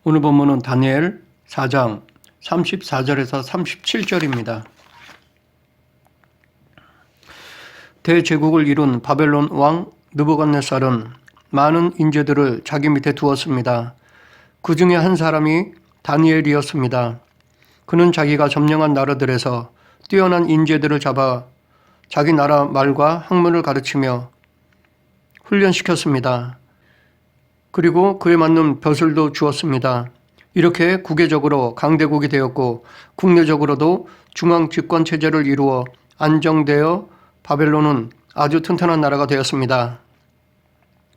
오늘 본문은 다니엘 4장 34절에서 37절입니다. 대제국을 이룬 바벨론 왕 느부갓네살은 많은 인재들을 자기 밑에 두었습니다. 그 중에 한 사람이 다니엘이었습니다. 그는 자기가 점령한 나라들에서 뛰어난 인재들을 잡아 자기 나라 말과 학문을 가르치며 훈련시켰습니다. 그리고 그에 맞는 벼슬도 주었습니다. 이렇게 국외적으로 강대국이 되었고 국내적으로도 중앙 집권 체제를 이루어 안정되어 바벨론은 아주 튼튼한 나라가 되었습니다.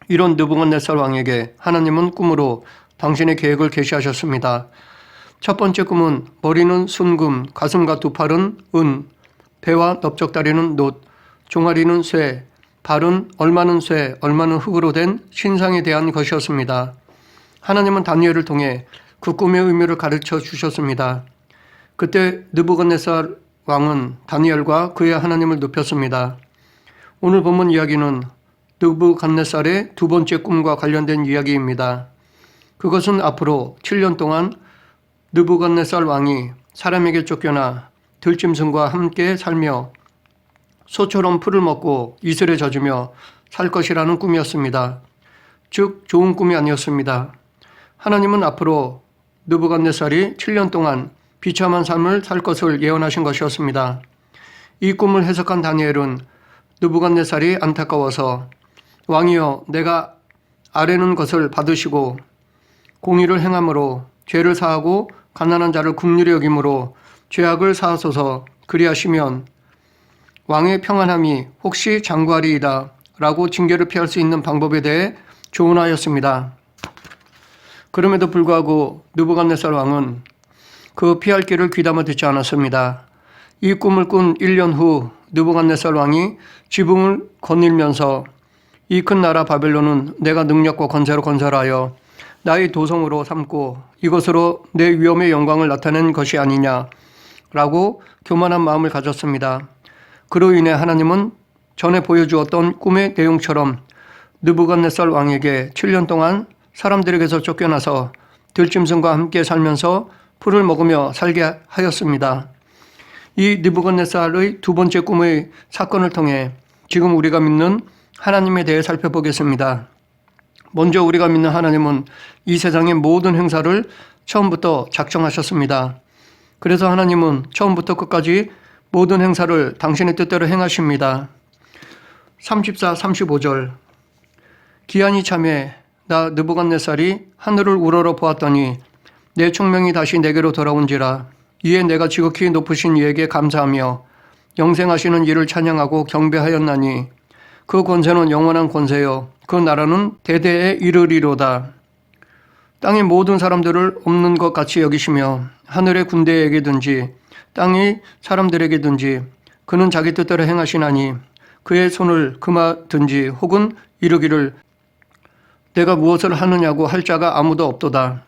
이런 느부갓네살 왕에게 하나님은 꿈으로 당신의 계획을 계시하셨습니다. 첫 번째 꿈은 머리는 순금, 가슴과 두 팔은 은, 배와 넓적다리는 놋, 종아리는 쇠, 발은 얼마는 쇠, 얼마는 흙으로 된 신상에 대한 것이었습니다. 하나님은 다니엘을 통해 그 꿈의 의미를 가르쳐 주셨습니다. 그때 느부갓네살 왕은 다니엘과 그의 하나님을 높였습니다. 오늘 본문 이야기는 느부갓네살의 두 번째 꿈과 관련된 이야기입니다. 그것은 앞으로 7년 동안 느부갓네살 왕이 사람에게 쫓겨나 들짐승과 함께 살며 소처럼 풀을 먹고 이슬에 젖으며 살 것이라는 꿈이었습니다. 즉 좋은 꿈이 아니었습니다. 하나님은 앞으로 느부갓네살이 7년 동안 비참한 삶을 살 것을 예언하신 것이었습니다. 이 꿈을 해석한 다니엘은 느부갓네살이 안타까워서 왕이여 내가 아뢰는 것을 받으시고 공의를 행함으로 죄를 사하고 가난한 자를 긍휼히 여김으로 죄악을 사하소서 그리하시면 왕의 평안함이 혹시 장구하리이다 라고 징계를 피할 수 있는 방법에 대해 조언하였습니다. 그럼에도 불구하고 느부갓네살 왕은 그 피할 길을 귀담아 듣지 않았습니다. 이 꿈을 꾼 1년 후 느부갓네살 왕이 지붕을 거닐면서 이 큰 나라 바벨론은 내가 능력과 권세로 건설하여 나의 도성으로 삼고 이것으로 내 위엄의 영광을 나타낸 것이 아니냐 라고 교만한 마음을 가졌습니다. 그로 인해 하나님은 전에 보여주었던 꿈의 내용처럼 느부갓네살 왕에게 7년 동안 사람들에게서 쫓겨나서 들짐승과 함께 살면서 풀을 먹으며 살게 하였습니다. 이 느부갓네살의 두 번째 꿈의 사건을 통해 지금 우리가 믿는 하나님에 대해 살펴보겠습니다. 먼저 우리가 믿는 하나님은 이 세상의 모든 행사를 처음부터 작정하셨습니다. 그래서 하나님은 처음부터 끝까지 모든 행사를 당신의 뜻대로 행하십니다. 34, 35절 기한이 참에 나 느부갓네살이 하늘을 우러러 보았더니 내 총명이 다시 내게로 돌아온지라 이에 내가 지극히 높으신 이에게 감사하며 영생하시는 이를 찬양하고 경배하였나니 그 권세는 영원한 권세요 그 나라는 대대에 이르리로다. 땅의 모든 사람들을 없는 것 같이 여기시며 하늘의 군대에게든지 땅의 사람들에게든지 그는 자기 뜻대로 행하시나니 그의 손을 금하든지 혹은 이르기를 내가 무엇을 하느냐고 할 자가 아무도 없도다.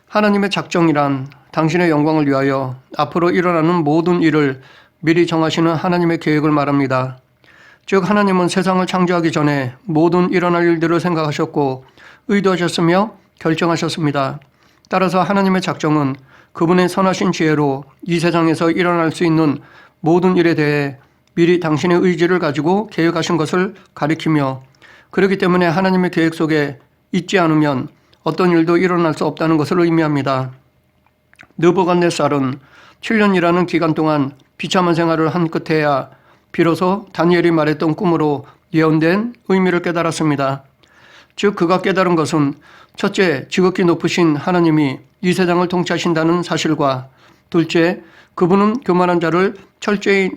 하나님의 작정이란 당신의 영광을 위하여 앞으로 일어나는 모든 일을 미리 정하시는 하나님의 계획을 말합니다. 즉 하나님은 세상을 창조하기 전에 모든 일어날 일들을 생각하셨고 의도하셨으며 결정하셨습니다. 따라서 하나님의 작정은 그분의 선하신 지혜로 이 세상에서 일어날 수 있는 모든 일에 대해 미리 당신의 의지를 가지고 계획하신 것을 가리키며 그렇기 때문에 하나님의 계획 속에 있지 않으면 어떤 일도 일어날 수 없다는 것을 의미합니다. 느부갓네살은 7년이라는 기간 동안 비참한 생활을 한 끝에야 비로소 다니엘이 말했던 꿈으로 예언된 의미를 깨달았습니다. 즉 그가 깨달은 것은 첫째, 지극히 높으신 하나님이 이 세상을 통치하신다는 사실과 둘째, 그분은 교만한 자를 철저히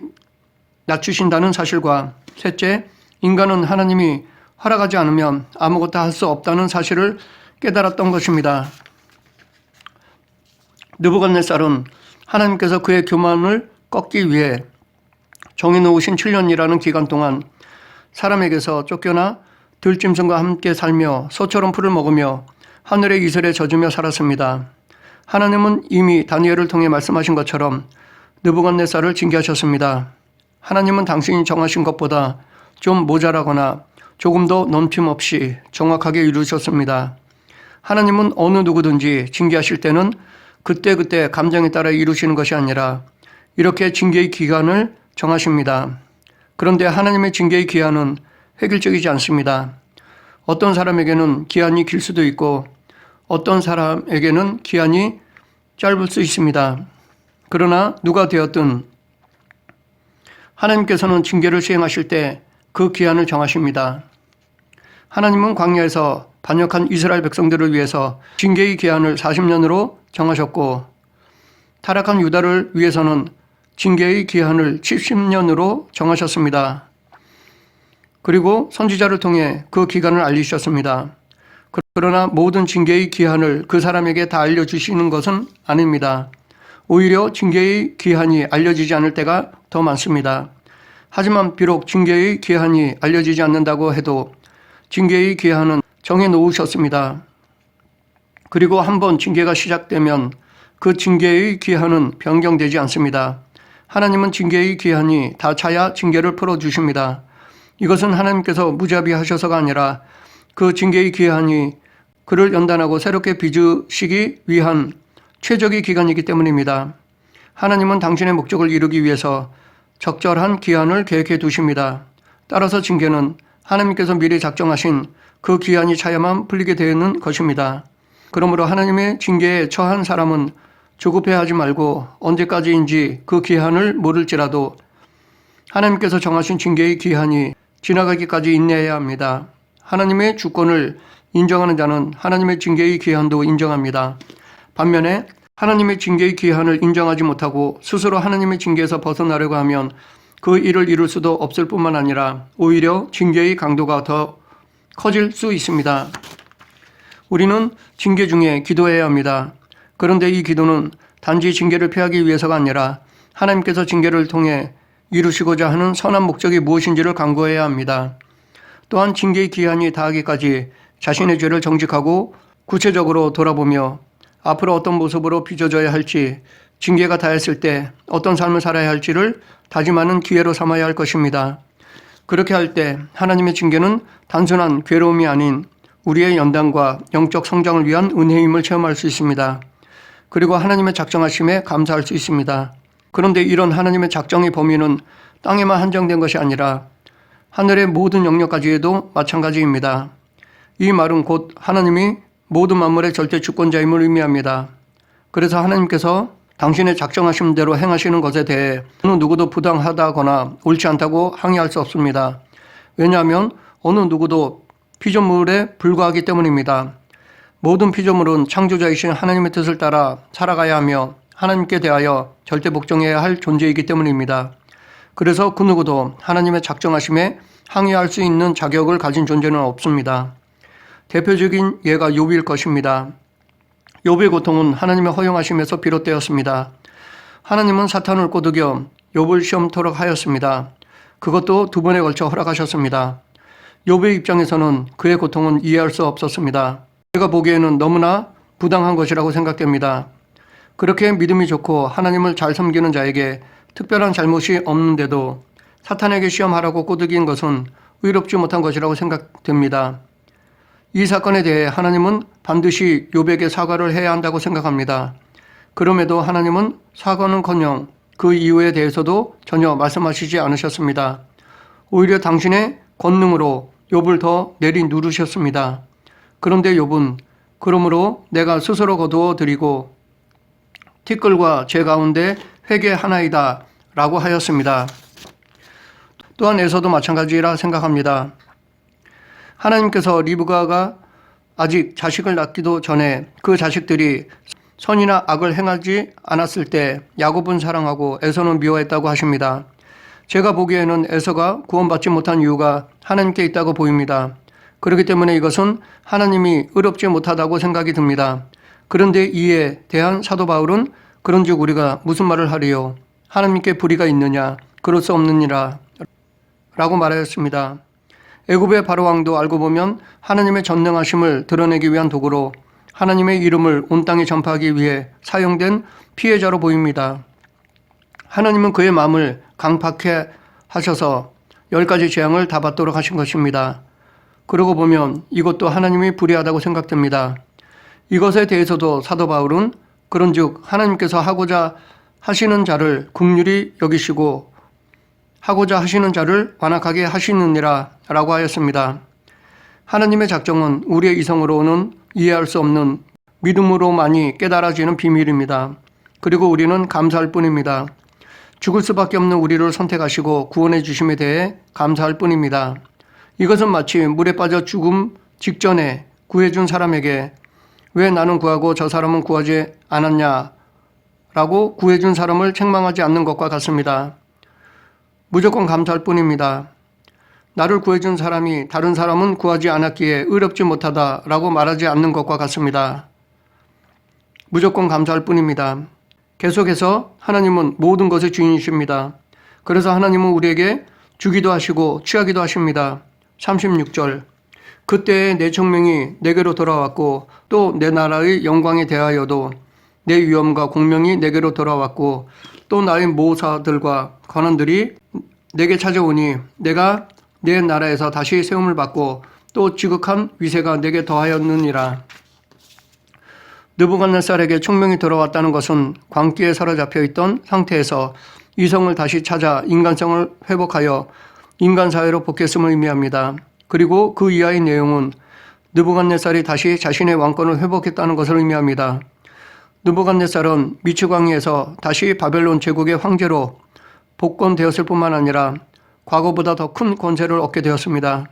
낮추신다는 사실과 셋째, 인간은 하나님이 허락하지 않으면 아무것도 할 수 없다는 사실을 깨달았던 것입니다. 느부갓네살은 하나님께서 그의 교만을 꺾기 위해 정해놓으신 7년이라는 기간 동안 사람에게서 쫓겨나 들짐승과 함께 살며 소처럼 풀을 먹으며 하늘의 이슬에 젖으며 살았습니다. 하나님은 이미 다니엘을 통해 말씀하신 것처럼 느부갓네살을 징계하셨습니다. 하나님은 당신이 정하신 것보다 좀 모자라거나 조금 더 넘침없이 정확하게 이루셨습니다. 하나님은 어느 누구든지 징계하실 때는 그때그때 감정에 따라 이루시는 것이 아니라 이렇게 징계의 기간을 정하십니다. 그런데 하나님의 징계의 기한은 획일적이지 않습니다. 어떤 사람에게는 기한이 길 수도 있고 어떤 사람에게는 기한이 짧을 수 있습니다. 그러나 누가 되었든 하나님께서는 징계를 시행하실 때 그 기한을 정하십니다. 하나님은 광야에서 반역한 이스라엘 백성들을 위해서 징계의 기한을 40년으로 정하셨고 타락한 유다를 위해서는 징계의 기한을 70년으로 정하셨습니다. 그리고 선지자를 통해 그 기간을 알리셨습니다. 그러나 모든 징계의 기한을 그 사람에게 다 알려주시는 것은 아닙니다. 오히려 징계의 기한이 알려지지 않을 때가 더 많습니다. 하지만 비록 징계의 기한이 알려지지 않는다고 해도 징계의 기한은 정해 놓으셨습니다. 그리고 한번 징계가 시작되면 그 징계의 기한은 변경되지 않습니다. 하나님은 징계의 기한이 다 차야 징계를 풀어주십니다. 이것은 하나님께서 무자비하셔서가 아니라 그 징계의 기한이 그를 연단하고 새롭게 빚으시기 위한 최적의 기간이기 때문입니다. 하나님은 당신의 목적을 이루기 위해서 적절한 기한을 계획해 두십니다. 따라서 징계는 하나님께서 미리 작정하신 그 기한이 차야만 풀리게 되는 것입니다. 그러므로 하나님의 징계에 처한 사람은 조급해하지 말고 언제까지인지 그 기한을 모를지라도 하나님께서 정하신 징계의 기한이 지나가기까지 인내해야 합니다. 하나님의 주권을 인정하는 자는 하나님의 징계의 기한도 인정합니다. 반면에 하나님의 징계의 기한을 인정하지 못하고 스스로 하나님의 징계에서 벗어나려고 하면 그 일을 이룰 수도 없을 뿐만 아니라 오히려 징계의 강도가 더 커질 수 있습니다. 우리는 징계 중에 기도해야 합니다. 그런데 이 기도는 단지 징계를 피하기 위해서가 아니라 하나님께서 징계를 통해 이루시고자 하는 선한 목적이 무엇인지를 간구해야 합니다. 또한 징계의 기한이 다하기까지 자신의 죄를 정직하고 구체적으로 돌아보며 앞으로 어떤 모습으로 빚어져야 할지, 징계가 다했을 때 어떤 삶을 살아야 할지를 다짐하는 기회로 삼아야 할 것입니다. 그렇게 할 때 하나님의 징계는 단순한 괴로움이 아닌 우리의 연단과 영적 성장을 위한 은혜임을 체험할 수 있습니다. 그리고 하나님의 작정하심에 감사할 수 있습니다. 그런데 이런 하나님의 작정의 범위는 땅에만 한정된 것이 아니라 하늘의 모든 영역까지에도 마찬가지입니다. 이 말은 곧 하나님이 모든 만물의 절대 주권자임을 의미합니다. 그래서 하나님께서 당신의 작정하신 대로 행하시는 것에 대해 어느 누구도 부당하다거나 옳지 않다고 항의할 수 없습니다. 왜냐하면 어느 누구도 피조물에 불과하기 때문입니다. 모든 피조물은 창조자이신 하나님의 뜻을 따라 살아가야 하며 하나님께 대하여 절대 복종해야 할 존재이기 때문입니다. 그래서 그 누구도 하나님의 작정하심에 항의할 수 있는 자격을 가진 존재는 없습니다. 대표적인 예가 욥일 것입니다. 욥의 고통은 하나님의 허용하심에서 비롯되었습니다. 하나님은 사탄을 꼬드겨 욥을 시험토록 하였습니다. 그것도 2번에 걸쳐 허락하셨습니다. 욥의 입장에서는 그의 고통은 이해할 수 없었습니다. 제가 보기에는 너무나 부당한 것이라고 생각됩니다. 그렇게 믿음이 좋고 하나님을 잘 섬기는 자에게 특별한 잘못이 없는데도 사탄에게 시험하라고 꼬드긴 것은 의롭지 못한 것이라고 생각됩니다. 이 사건에 대해 하나님은 반드시 욥에게 사과를 해야 한다고 생각합니다. 그럼에도 하나님은 사과는커녕 그 이유에 대해서도 전혀 말씀하시지 않으셨습니다. 오히려 당신의 권능으로 욥을 더 내리누르셨습니다. 그런데 욥은 그러므로 내가 스스로 거두어 드리고 티끌과 제 가운데 회개하나이다 라고 하였습니다. 또한 에서도 마찬가지라 생각합니다. 하나님께서 리브가가 아직 자식을 낳기도 전에 그 자식들이 선이나 악을 행하지 않았을 때 야곱은 사랑하고 에서는 미워했다고 하십니다. 제가 보기에는 에서가 구원받지 못한 이유가 하나님께 있다고 보입니다. 그렇기 때문에 이것은 하나님이 의롭지 못하다고 생각이 듭니다. 그런데 이에 대한 사도 바울은 그런즉 우리가 무슨 말을 하리요? 하나님께 불의가 있느냐? 그럴 수 없느니라 라고 말하였습니다. 애굽의 바로왕도 알고 보면 하나님의 전능하심을 드러내기 위한 도구로 하나님의 이름을 온 땅에 전파하기 위해 사용된 피해자로 보입니다. 하나님은 그의 마음을 강팍해 하셔서 10가지 재앙을 다 받도록 하신 것입니다. 그러고 보면 이것도 하나님이 불의하다고 생각됩니다. 이것에 대해서도 사도 바울은 그런즉 하나님께서 하고자 하시는 자를 긍휼히 여기시고 하고자 하시는 자를 완악하게 하시느니라 라고 하였습니다. 하나님의 작정은 우리의 이성으로는 이해할 수 없는 믿음으로만이 깨달아지는 비밀입니다. 그리고 우리는 감사할 뿐입니다. 죽을 수밖에 없는 우리를 선택하시고 구원해 주심에 대해 감사할 뿐입니다. 이것은 마치 물에 빠져 죽음 직전에 구해준 사람에게 왜 나는 구하고 저 사람은 구하지 않았냐 라고 구해준 사람을 책망하지 않는 것과 같습니다. 무조건 감사할 뿐입니다. 나를 구해준 사람이 다른 사람은 구하지 않았기에 의롭지 못하다 라고 말하지 않는 것과 같습니다. 무조건 감사할 뿐입니다. 계속해서 하나님은 모든 것의 주인이십니다. 그래서 하나님은 우리에게 주기도 하시고 취하기도 하십니다. 36절 그때에 내 총명이 내게로 돌아왔고 또 내 나라의 영광에 대하여도 내 위엄과 공명이 내게로 돌아왔고 또 나의 모사들과 관원들이 내게 찾아오니 내가 내 나라에서 다시 세움을 받고 또 지극한 위세가 내게 더하였느니라. 느부갓네살에게 총명이 돌아왔다는 것은 광기에 사로잡혀 있던 상태에서 이성을 다시 찾아 인간성을 회복하여 인간 사회로 복귀했음을 의미합니다. 그리고 그 이하의 내용은 느부갓네살이 다시 자신의 왕권을 회복했다는 것을 의미합니다. 느부갓네살은 미치광이에서 다시 바벨론 제국의 황제로 복권되었을 뿐만 아니라 과거보다 더 큰 권세를 얻게 되었습니다.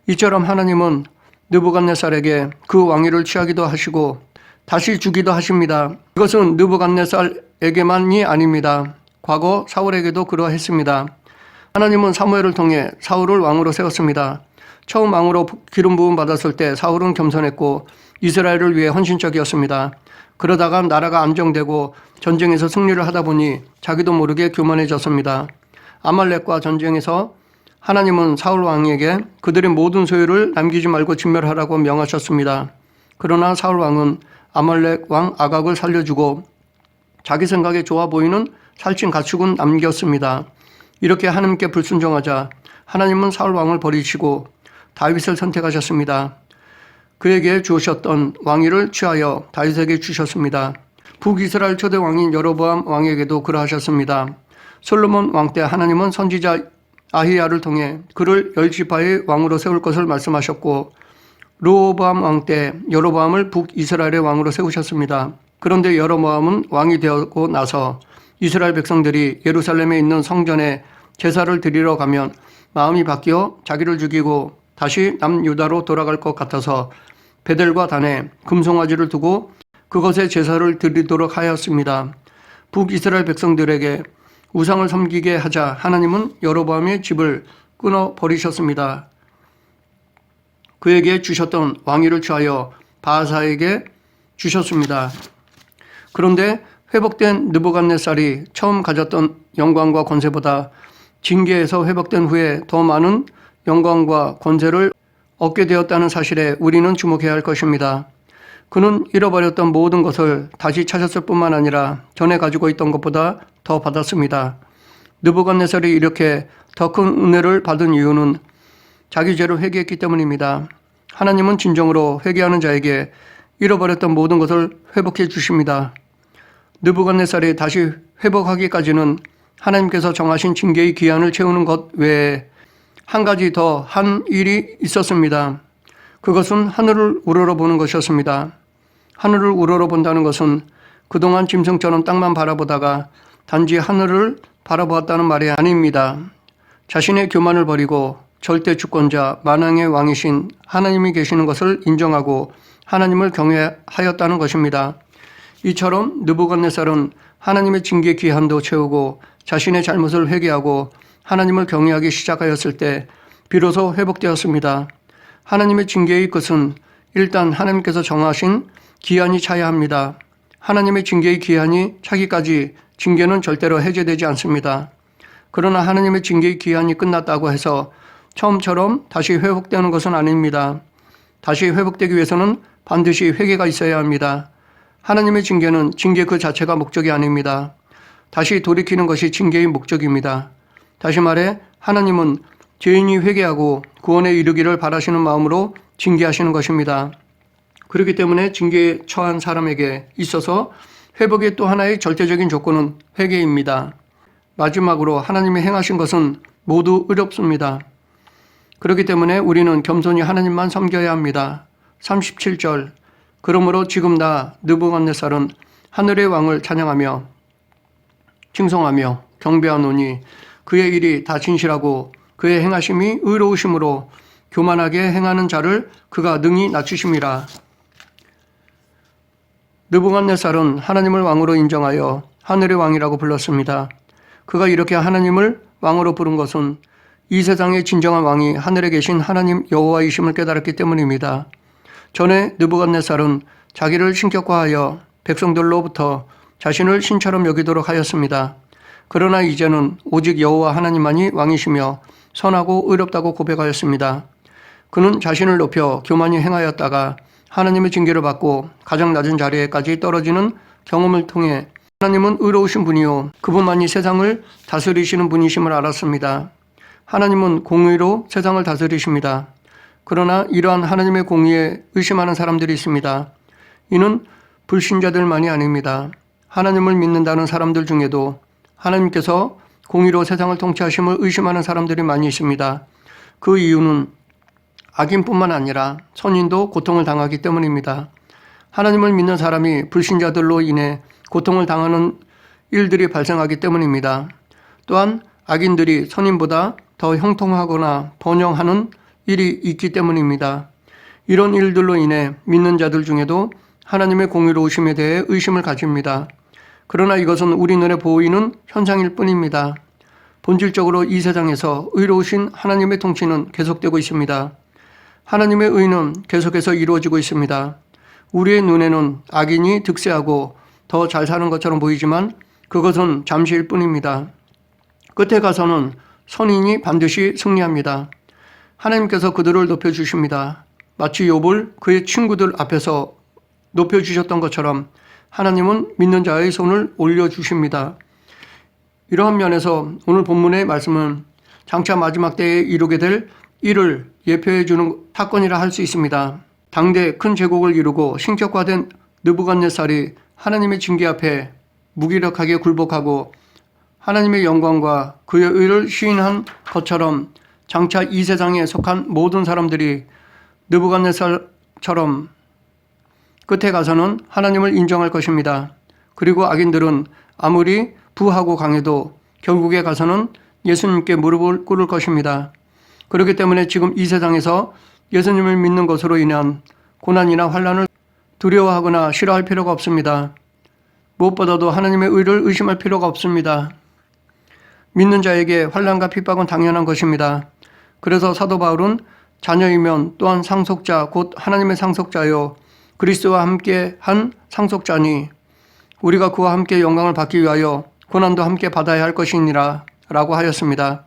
이처럼 하나님은 느부갓네살에게 그 왕위를 취하기도 하시고 다시 주기도 하십니다. 이것은 느부갓네살에게만이 아닙니다. 과거 사울에게도 그러했습니다. 하나님은 사무엘을 통해 사울을 왕으로 세웠습니다. 처음 왕으로 기름 부음 받았을 때 사울은 겸손했고 이스라엘을 위해 헌신적이었습니다. 그러다가 나라가 안정되고 전쟁에서 승리를 하다 보니 자기도 모르게 교만해졌습니다. 아말렉과 전쟁에서 하나님은 사울 왕에게 그들의 모든 소유를 남기지 말고 진멸하라고 명하셨습니다. 그러나 사울 왕은 아말렉 왕 아각을 살려주고 자기 생각에 좋아 보이는 살찐 가축은 남겼습니다. 이렇게 하나님께 불순종하자 하나님은 사울 왕을 버리시고 다윗을 선택하셨습니다. 그에게 주셨던 왕위를 취하여 다윗에게 주셨습니다. 북이스라엘 초대 왕인 여로보암 왕에게도 그러하셨습니다. 솔로몬 왕 때 하나님은 선지자 아히야를 통해 그를 10지파의 왕으로 세울 것을 말씀하셨고 르호보암 왕 때 여로보암을 북이스라엘의 왕으로 세우셨습니다. 그런데 여로보암은 왕이 되었고 나서 이스라엘 백성들이 예루살렘에 있는 성전에 제사를 드리러 가면 마음이 바뀌어 자기를 죽이고 다시 남유다로 돌아갈 것 같아서 베델과 단에 금송아지를 두고 그것에 제사를 드리도록 하였습니다. 북이스라엘 백성들에게 우상을 섬기게 하자 하나님은 여로보암의 집을 끊어버리셨습니다. 그에게 주셨던 왕위를 취하여 바하사에게 주셨습니다. 그런데 회복된 느부갓네살이 처음 가졌던 영광과 권세보다 징계에서 회복된 후에 더 많은 영광과 권세를 얻게 되었다는 사실에 우리는 주목해야 할 것입니다. 그는 잃어버렸던 모든 것을 다시 찾았을 뿐만 아니라 전에 가지고 있던 것보다 더 받았습니다. 느부갓네살이 이렇게 더 큰 은혜를 받은 이유는 자기 죄를 회개했기 때문입니다. 하나님은 진정으로 회개하는 자에게 잃어버렸던 모든 것을 회복해 주십니다. 느부갓네살이 다시 회복하기까지는 하나님께서 정하신 징계의 기한을 채우는 것 외에 한 가지 더 한 일이 있었습니다. 그것은 하늘을 우러러보는 것이었습니다. 하늘을 우러러본다는 것은 그동안 짐승처럼 땅만 바라보다가 단지 하늘을 바라보았다는 말이 아닙니다. 자신의 교만을 버리고 절대 주권자 만왕의 왕이신 하나님이 계시는 것을 인정하고 하나님을 경외하였다는 것입니다. 이처럼 느부갓네살은 하나님의 징계 기한도 채우고 자신의 잘못을 회개하고 하나님을 경외하기 시작하였을 때 비로소 회복되었습니다. 하나님의 징계의 끝은 일단 하나님께서 정하신 기한이 차야 합니다. 하나님의 징계의 기한이 차기까지 징계는 절대로 해제되지 않습니다. 그러나 하나님의 징계의 기한이 끝났다고 해서 처음처럼 다시 회복되는 것은 아닙니다. 다시 회복되기 위해서는 반드시 회개가 있어야 합니다. 하나님의 징계는 징계 그 자체가 목적이 아닙니다. 다시 돌이키는 것이 징계의 목적입니다. 다시 말해 하나님은 죄인이 회개하고 구원에 이르기를 바라시는 마음으로 징계하시는 것입니다. 그렇기 때문에 징계에 처한 사람에게 있어서 회복의 또 하나의 절대적인 조건은 회개입니다. 마지막으로 하나님이 행하신 것은 모두 의롭습니다. 그렇기 때문에 우리는 겸손히 하나님만 섬겨야 합니다. 37절 그러므로 지금 나 느부갓네살은 하늘의 왕을 찬양하며 칭송하며 경배하노니 그의 일이 다 진실하고 그의 행하심이 의로우심으로 교만하게 행하는 자를 그가 능히 낮추심이라. 느부갓네살은 하나님을 왕으로 인정하여 하늘의 왕이라고 불렀습니다. 그가 이렇게 하나님을 왕으로 부른 것은 이 세상의 진정한 왕이 하늘에 계신 하나님 여호와이심을 깨달았기 때문입니다. 전에 느부갓네살은 자기를 신격화하여 백성들로부터 자신을 신처럼 여기도록 하였습니다. 그러나 이제는 오직 여호와 하나님만이 왕이시며 선하고 의롭다고 고백하였습니다. 그는 자신을 높여 교만히 행하였다가 하나님의 징계를 받고 가장 낮은 자리에까지 떨어지는 경험을 통해 하나님은 의로우신 분이요 그분만이 세상을 다스리시는 분이심을 알았습니다. 하나님은 공의로 세상을 다스리십니다. 그러나 이러한 하나님의 공의에 의심하는 사람들이 있습니다. 이는 불신자들만이 아닙니다. 하나님을 믿는다는 사람들 중에도 하나님께서 공의로 세상을 통치하심을 의심하는 사람들이 많이 있습니다. 그 이유는 악인뿐만 아니라 선인도 고통을 당하기 때문입니다. 하나님을 믿는 사람이 불신자들로 인해 고통을 당하는 일들이 발생하기 때문입니다. 또한 악인들이 선인보다 더 형통하거나 번영하는 일이 있기 때문입니다. 이런 일들로 인해 믿는 자들 중에도 하나님의 공의로우심에 대해 의심을 가집니다. 그러나 이것은 우리 눈에 보이는 현상일 뿐입니다. 본질적으로 이 세상에서 의로우신 하나님의 통치는 계속되고 있습니다. 하나님의 의는 계속해서 이루어지고 있습니다. 우리의 눈에는 악인이 득세하고 더 잘 사는 것처럼 보이지만 그것은 잠시일 뿐입니다. 끝에 가서는 선인이 반드시 승리합니다. 하나님께서 그들을 높여주십니다. 마치 욥을 그의 친구들 앞에서 높여주셨던 것처럼 하나님은 믿는 자의 손을 올려주십니다. 이러한 면에서 오늘 본문의 말씀은 장차 마지막 때에 이루게 될 일을 예표해 주는 사건이라 할 수 있습니다. 당대 큰 제국을 이루고 신격화된 느부갓네살이 하나님의 징계 앞에 무기력하게 굴복하고 하나님의 영광과 그의 의를 시인한 것처럼 장차 이 세상에 속한 모든 사람들이 느부갓네살처럼 끝에 가서는 하나님을 인정할 것입니다. 그리고 악인들은 아무리 부하고 강해도 결국에 가서는 예수님께 무릎을 꿇을 것입니다. 그렇기 때문에 지금 이 세상에서 예수님을 믿는 것으로 인한 고난이나 환난을 두려워하거나 싫어할 필요가 없습니다. 무엇보다도 하나님의 의를 의심할 필요가 없습니다. 믿는 자에게 환난과 핍박은 당연한 것입니다. 그래서 사도 바울은 자녀이면 또한 상속자 곧 하나님의 상속자요 그리스도와 함께 한 상속자니 우리가 그와 함께 영광을 받기 위하여 고난도 함께 받아야 할 것이니라 라고 하였습니다.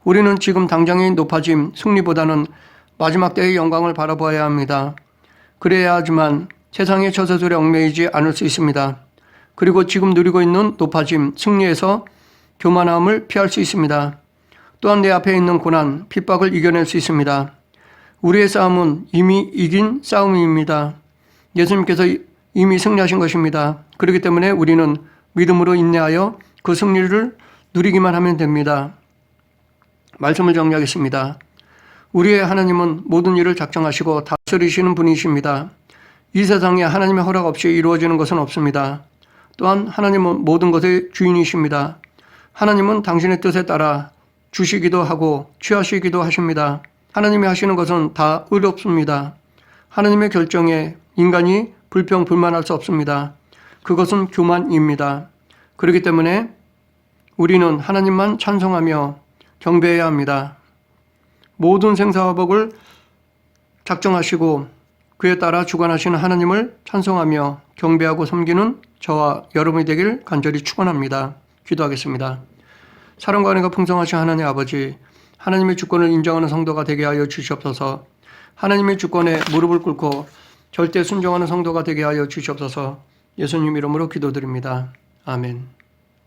우리는 지금 당장의 높아짐, 승리보다는 마지막 때의 영광을 바라보아야 합니다. 그래야 하지만 세상의 저세술에 얽매이지 않을 수 있습니다. 그리고 지금 누리고 있는 높아짐, 승리에서 교만함을 피할 수 있습니다. 또한 내 앞에 있는 고난, 핍박을 이겨낼 수 있습니다. 우리의 싸움은 이미 이긴 싸움입니다. 예수님께서 이미 승리하신 것입니다. 그렇기 때문에 우리는 믿음으로 인내하여 그 승리를 누리기만 하면 됩니다. 말씀을 정리하겠습니다. 우리의 하나님은 모든 일을 작정하시고 다스리시는 분이십니다. 이 세상에 하나님의 허락 없이 이루어지는 것은 없습니다. 또한 하나님은 모든 것의 주인이십니다. 하나님은 당신의 뜻에 따라 주시기도 하고 취하시기도 하십니다. 하나님이 하시는 것은 다 의롭습니다. 하나님의 결정에 인간이 불평, 불만할 수 없습니다. 그것은 교만입니다. 그렇기 때문에 우리는 하나님만 찬송하며 경배해야 합니다. 모든 생사화복을 작정하시고 그에 따라 주관하시는 하나님을 찬송하며 경배하고 섬기는 저와 여러분이 되길 간절히 축원합니다. 기도하겠습니다. 사랑과 은혜가 풍성하신 하나님 아버지, 하나님의 주권을 인정하는 성도가 되게 하여 주시옵소서. 하나님의 주권에 무릎을 꿇고 절대 순종하는 성도가 되게 하여 주시옵소서. 예수님 이름으로 기도드립니다. 아멘.